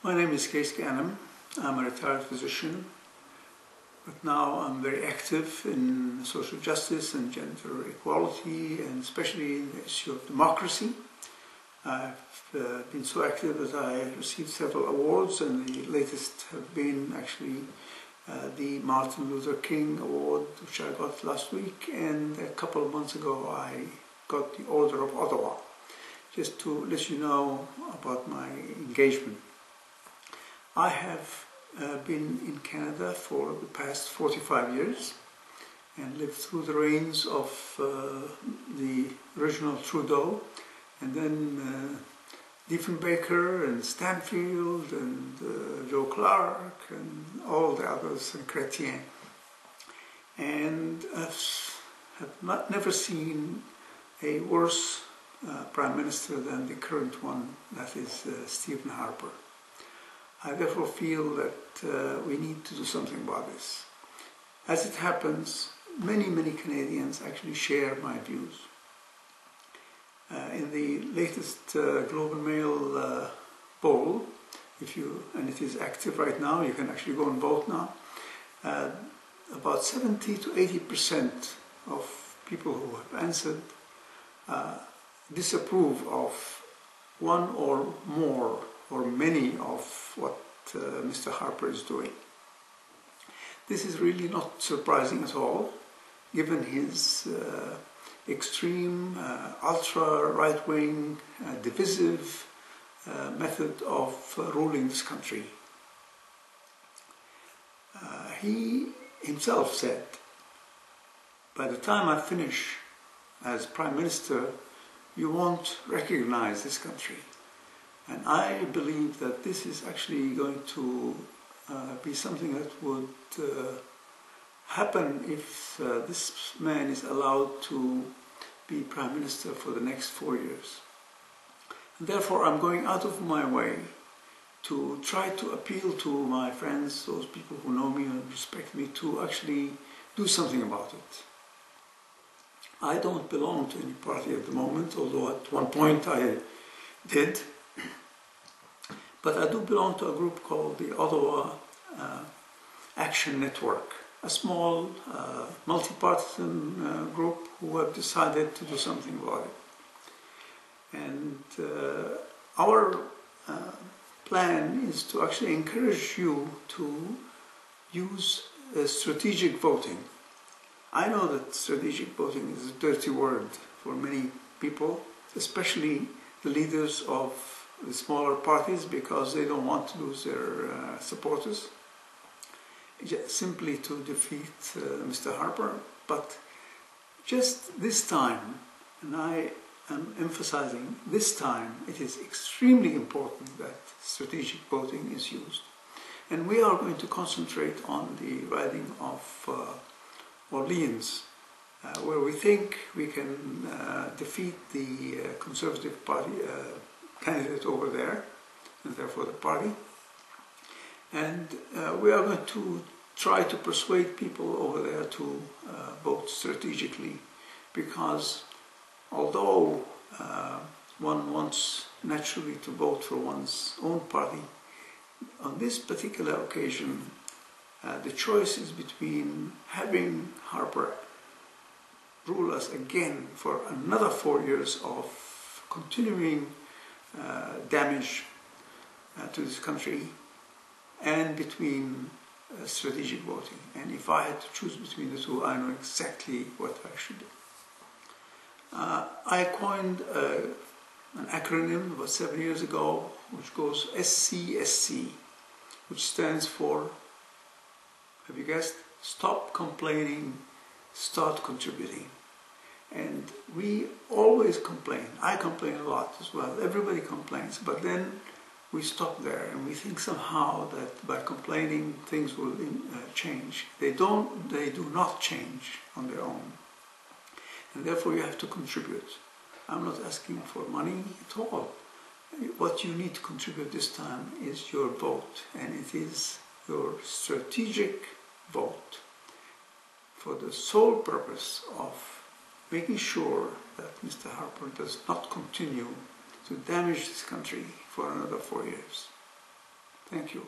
My name is Qais Ghanem. I'm a retired physician, but now I'm very active in social justice and gender equality, and especially in the issue of democracy. I've been so active that I received several awards, and the latest have been actually the Martin Luther King Award, which I got last week, and a couple of months ago I got the Order of Ottawa, just to let you know about my engagement. I have been in Canada for the past 45 years and lived through the reigns of the original Trudeau, and then Diefenbaker and Stanfield and Joe Clark and all the others, and Chrétien. And I've never seen a worse Prime Minister than the current one, that is Stephen Harper. I therefore feel that we need to do something about this. As it happens, many Canadians actually share my views. In the latest Globe and Mail poll, and it is active right now, you can actually go and vote now, about 70 to 80% of people who have answered disapprove of one or more or many of what Mr. Harper is doing. This is really not surprising at all, given his extreme, ultra-right-wing, divisive method of ruling this country. He himself said, by the time I finish as Prime Minister, you won't recognize this country. And I believe that this is actually going to be something that would happen if this man is allowed to be Prime Minister for the next 4 years. And therefore, I'm going out of my way to try to appeal to my friends, those people who know me and respect me, to actually do something about it. I don't belong to any party at the moment, although at one point I did. But I do belong to a group called the Ottawa Action Network, a small multi-partisan group who have decided to do something about it. And our plan is to actually encourage you to use strategic voting. I know that strategic voting is a dirty word for many people, especially the leaders of the smaller parties, because they don't want to lose their supporters, simply to defeat Mr. Harper. But just this time, and I am emphasizing this time, it is extremely important that strategic voting is used. And we are going to concentrate on the riding of Orleans, where we think we can defeat the Conservative Party candidate over there, and therefore the party. And we are going to try to persuade people over there to vote strategically, because although one wants naturally to vote for one's own party, on this particular occasion the choice is between having Harper rule us again for another 4 years of continuing damage to this country, and between strategic voting. And if I had to choose between the two, I know exactly what I should do. I coined an acronym about 7 years ago, which goes SCSC, which stands for, have you guessed? Stop complaining, start contributing. And we always complain. I complain a lot as well. Everybody complains. But then we stop there and we think somehow that by complaining things will change. They do not change on their own. And therefore you have to contribute. I'm not asking for money at all. What you need to contribute this time is your vote. And it is your strategic vote for the sole purpose of making sure that Mr. Harper does not continue to damage this country for another 4 years. Thank you.